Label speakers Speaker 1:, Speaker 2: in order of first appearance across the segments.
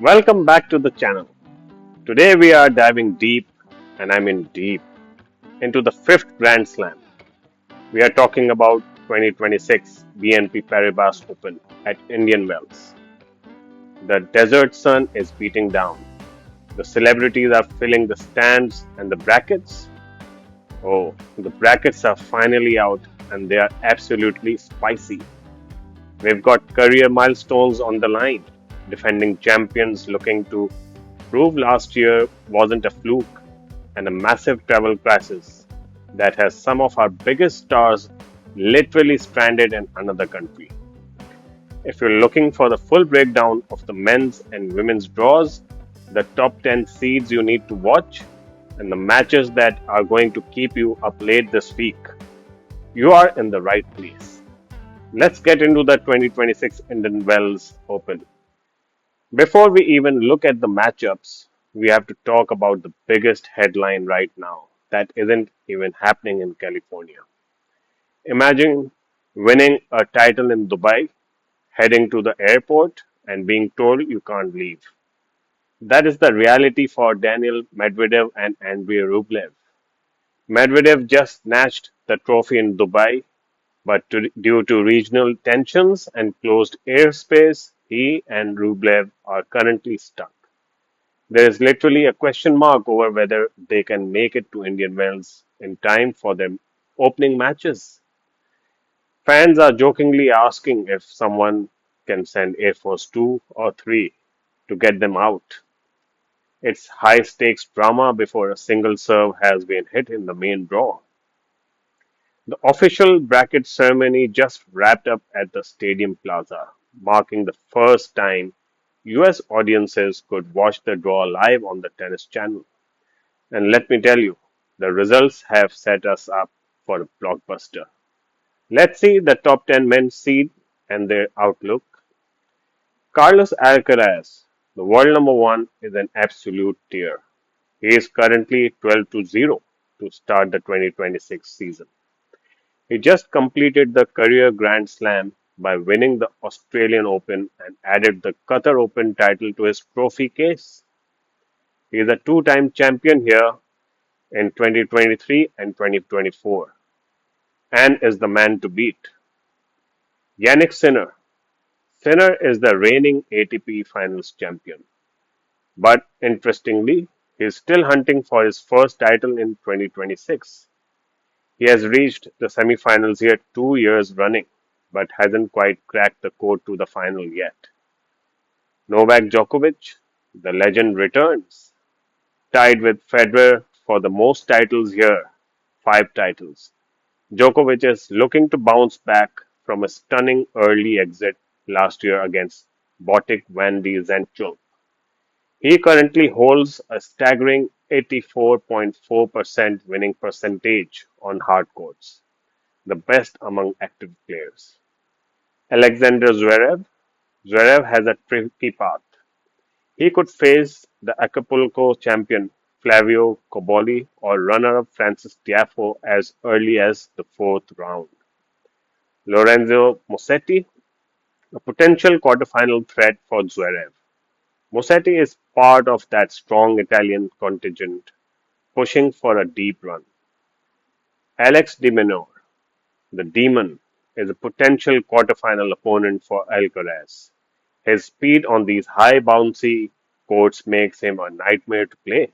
Speaker 1: Welcome back to the channel. Today we are diving deep, and I mean deep, into the fifth Grand Slam. We are talking about 2026 BNP Paribas Open at Indian Wells. The desert sun is beating down. The celebrities are filling the stands and the brackets. Oh, the brackets are finally out and they are absolutely spicy. We've got career milestones on the line, defending champions looking to prove last year wasn't a fluke, and a massive travel crisis that has some of our biggest stars literally stranded in another country. If you're looking for the full breakdown of the men's and women's draws, the top 10 seeds you need to watch, and the matches that are going to keep you up late this week, you are in the right place. Let's get into the 2026 Indian Wells Open. Before we even look at the matchups, we have to talk about the biggest headline right now that isn't even happening in California. Imagine winning a title in Dubai, heading to the airport, and being told you can't leave. That is the reality for Daniil Medvedev and Andrey Rublev. Medvedev just snatched the trophy in Dubai, but due to regional tensions and closed airspace, he and Rublev are currently stuck. There is literally a question mark over whether they can make it to Indian Wells in time for their opening matches. Fans are jokingly asking if someone can send Air Force 2 or 3 to get them out. It's high stakes drama before a single serve has been hit in the main draw. The official bracket ceremony just wrapped up at the Stadium Plaza, marking the first time US audiences could watch the draw live on the tennis channel. And let me tell you, the results have set us up for a blockbuster. Let's see the top 10 men's seed and their outlook. Carlos Alcaraz, the world number one, is an absolute tier. He is currently 12-0 to start the 2026 season. He just completed the career Grand Slam by winning the Australian Open and added the Qatar Open title to his trophy case. He is a two-time champion here in 2023 and 2024 and is the man to beat. Yannick Sinner. Sinner is the reigning ATP Finals champion, but interestingly, he is still hunting for his first title in 2026. He has reached the semifinals here 2 years running, but hasn't quite cracked the code to the final yet. Novak Djokovic, the legend, returns, tied with Federer for the most titles here, 5 titles. Djokovic is looking to bounce back from a stunning early exit last year against Botic van de Zandschulp. He currently holds a staggering 84.4% winning percentage on hard courts, the best among active players. Alexander Zverev. Zverev has a tricky path. He could face the Acapulco champion Flavio Cobolli or runner-up Francis Tiafoe as early as the fourth round. Lorenzo Musetti, a potential quarterfinal threat for Zverev. Musetti is part of that strong Italian contingent pushing for a deep run. Alex de Minaur, the Demon, is a potential quarterfinal opponent for Alcaraz. His speed on these high bouncy courts makes him a nightmare to play.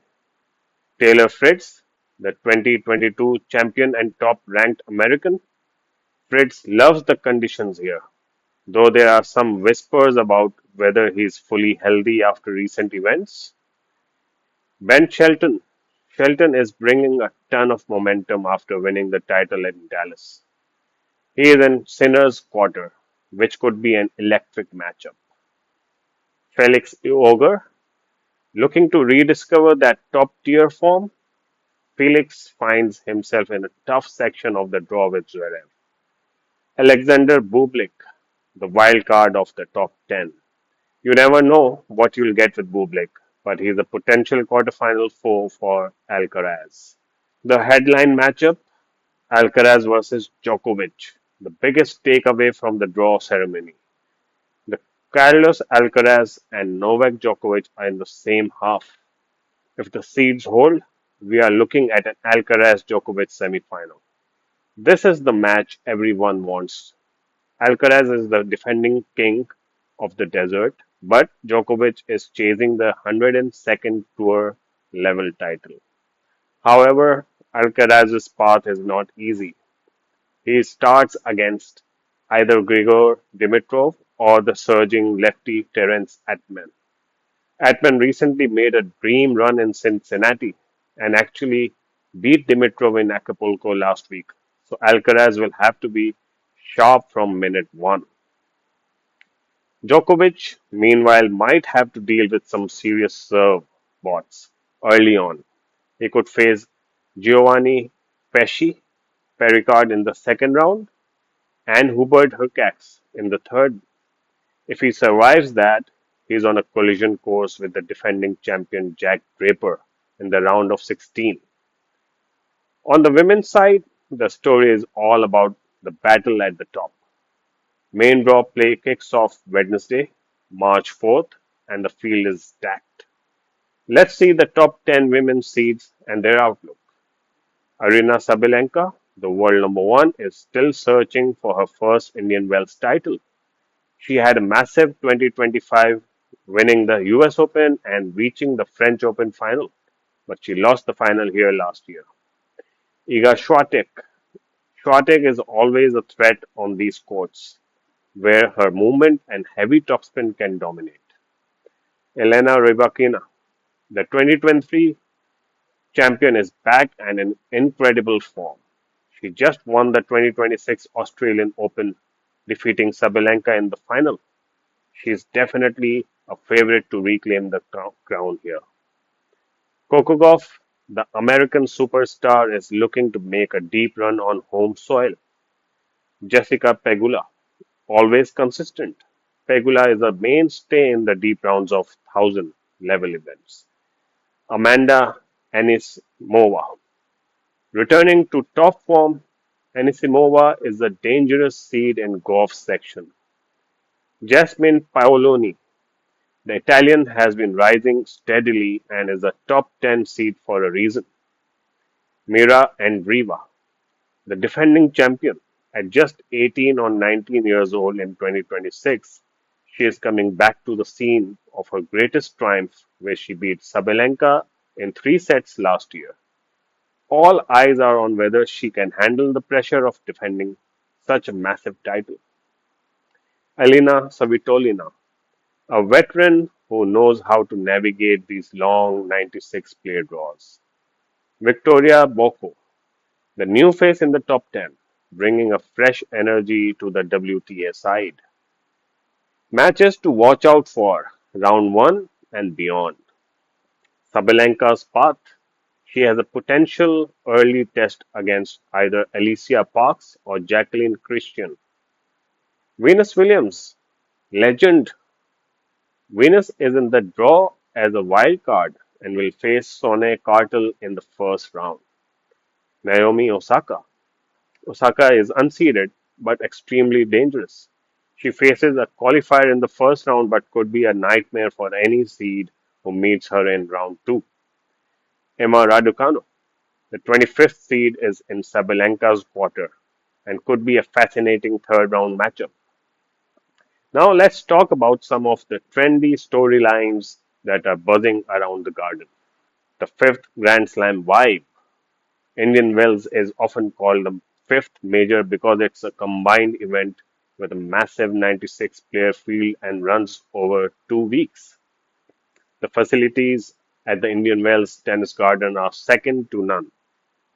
Speaker 1: Taylor Fritz, the 2022 champion and top ranked American, Fritz loves the conditions here, though there are some whispers about whether he's fully healthy after recent events. Ben Shelton. Shelton is bringing a ton of momentum after winning the title in Dallas. He is in Sinner's quarter, which could be an electric matchup. Felix Auger, looking to rediscover that top tier form, Felix finds himself in a tough section of the draw with Zverev. Alexander Bublik, the wild card of the top 10. You never know what you'll get with Bublik, but he's a potential quarterfinal foe for Alcaraz. The headline matchup, Alcaraz versus Djokovic, the biggest takeaway from the draw ceremony. The Carlos Alcaraz and Novak Djokovic are in the same half. If the seeds hold, we are looking at an Alcaraz Djokovic semifinal. This is the match everyone wants. Alcaraz is the defending king of the desert, but Djokovic is chasing the 102nd tour level title. However, Alcaraz's path is not easy. He starts against either Grigor Dimitrov or the surging lefty Terence Atman. Atman recently made a dream run in Cincinnati and actually beat Dimitrov in Acapulco last week. So Alcaraz will have to be sharp from minute one. Djokovic, meanwhile, might have to deal with some serious serve bots early on. He could face Giovanni Pesci Pericard in the second round and Hubert Hurkacz in the third. If he survives that, he's on a collision course with the defending champion Jack Draper in the round of 16. On the women's side, the story is all about the battle at the top. Main draw play kicks off Wednesday, March 4th, and the field is stacked. Let's see the top 10 women's seeds and their outlook. Arina Sabalenka, the world number one, is still searching for her first Indian Wells title. She had a massive 2025, winning the US Open and reaching the French Open final, but she lost the final here last year. Iga Swiatek. Swiatek is always a threat on these courts, where her movement and heavy topspin can dominate. Elena Rybakina, the 2023 champion, is back and in incredible form. She just won the 2026 Australian Open, defeating Sabalenka in the final. She is definitely a favorite to reclaim the crown here. Coco Gauff, the American superstar, is looking to make a deep run on home soil. Jessica Pegula, always consistent. Pegula is a mainstay in the deep rounds of 1000 level events. Amanda Anisimova, returning to top form, Anisimova is a dangerous seed in Gauff's section. Jasmine Paoloni, the Italian, has been rising steadily and is a top 10 seed for a reason. Mira Andreeva, the defending champion, at just 18 or 19 years old in 2026, she is coming back to the scene of her greatest triumph where she beat Sabalenka in three sets last year. All eyes are on whether she can handle the pressure of defending such a massive title. Elena Savitolina, a veteran who knows how to navigate these long 96 player draws. Victoria Bocco, the new face in the top 10, bringing a fresh energy to the WTA side. Matches to watch out for round 1 and beyond. Sabalenka's path. She has a potential early test against either Alicia Parks or Jacqueline Christian. Venus Williams, legend. Venus is in the draw as a wild card and will face Sone Cartel in the first round. Naomi Osaka. Osaka is unseeded but extremely dangerous. She faces a qualifier in the first round but could be a nightmare for any seed who meets her in round 2. Emma Raducanu. The 25th seed is in Sabalenka's quarter and could be a fascinating third round matchup. Now let's talk about some of the trendy storylines that are buzzing around the garden. The fifth Grand Slam vibe. Indian Wells is often called the fifth major because it's a combined event with a massive 96 player field and runs over 2 weeks. The facilities at the Indian Wells Tennis Garden are second to none.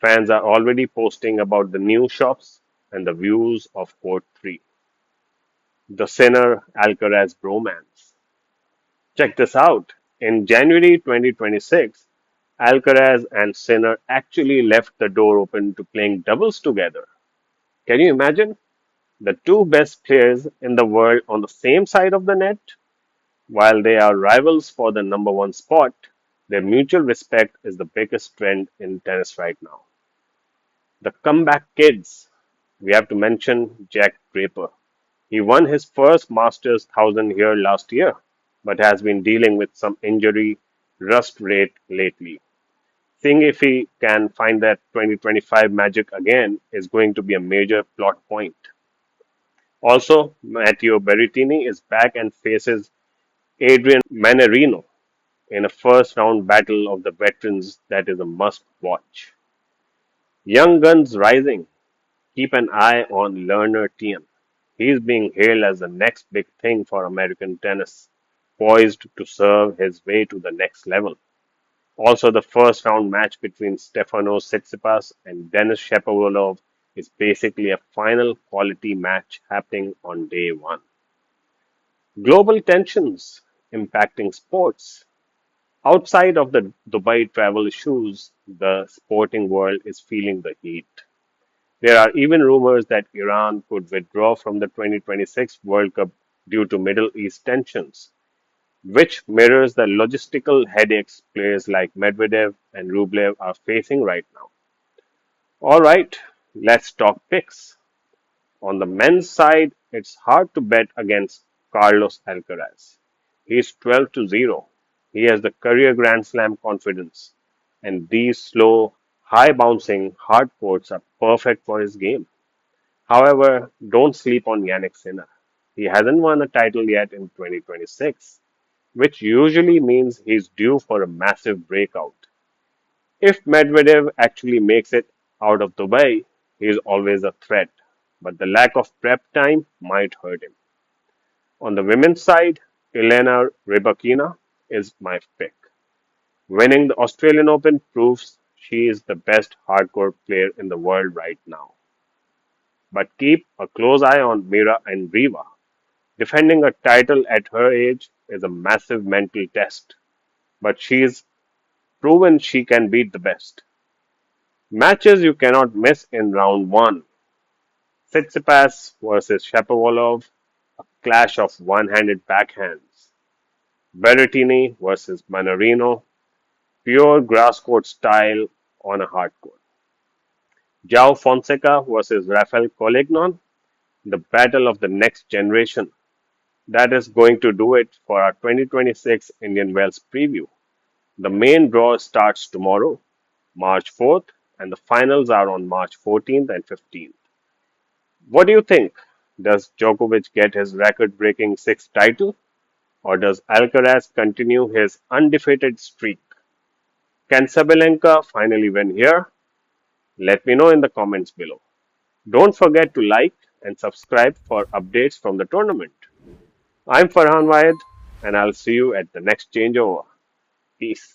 Speaker 1: Fans are already posting about the new shops and the views of Court 3. The Sinner Alcaraz bromance. Check this out. In January 2026, Alcaraz and Sinner actually left the door open to playing doubles together. Can you imagine? The two best players in the world on the same side of the net? While they are rivals for the number one spot, their mutual respect is the biggest trend in tennis right now. The comeback kids. We have to mention Jack Draper. He won his first Masters 1000 here last year, but has been dealing with some injury rust rate lately. Seeing if he can find that 2025 magic again is going to be a major plot point. Also, Matteo Berrettini is back and faces Adrian Manarino in a first round battle of the veterans that is a must watch. Young guns rising. Keep an eye on Lerner Tien. He's being hailed as the next big thing for American tennis, poised to serve his way to the next level. Also, the first round match between Stefanos Tsitsipas and Denis Shapovalov is basically a final quality match happening on day one. Global tensions impacting sports. Outside of the Dubai travel issues, the sporting world is feeling the heat. There are even rumors that Iran could withdraw from the 2026 World Cup due to Middle East tensions, which mirrors the logistical headaches players like Medvedev and Rublev are facing right now. All right, let's talk picks. On the men's side, it's hard to bet against Carlos Alcaraz. He's 12 to 0. He has the career Grand Slam confidence, and these slow, high bouncing hard courts are perfect for his game. However, don't sleep on Yannick Sinner. He hasn't won a title yet in 2026, which usually means he's due for a massive breakout. If Medvedev actually makes it out of Dubai, he's always a threat, but the lack of prep time might hurt him. On the women's side, Elena Rybakina is my pick. Winning the Australian Open proves she is the best hardcore player in the world right now. But keep a close eye on Mira and Riva. Defending a title at her age is a massive mental test, but she's proven she can beat the best. Matches you cannot miss in round one. Tsitsipas versus Shapovalov, a clash of one-handed backhands. Berrettini versus Manarino, pure grass court style on a hard court. João Fonseca versus Rafael Collignon, the battle of the next generation. That is going to do it for our 2026 Indian Wells preview. The main draw starts tomorrow, March 4th, and the finals are on March 14th and 15th. What do you think? Does Djokovic get his record breaking sixth title, or does Alcaraz continue his undefeated streak? Can Sabalenka finally win here? Let me know in the comments below. Don't forget to like and subscribe for updates from the tournament. I'm Farhan Wayed, and I'll see you at the next changeover. Peace.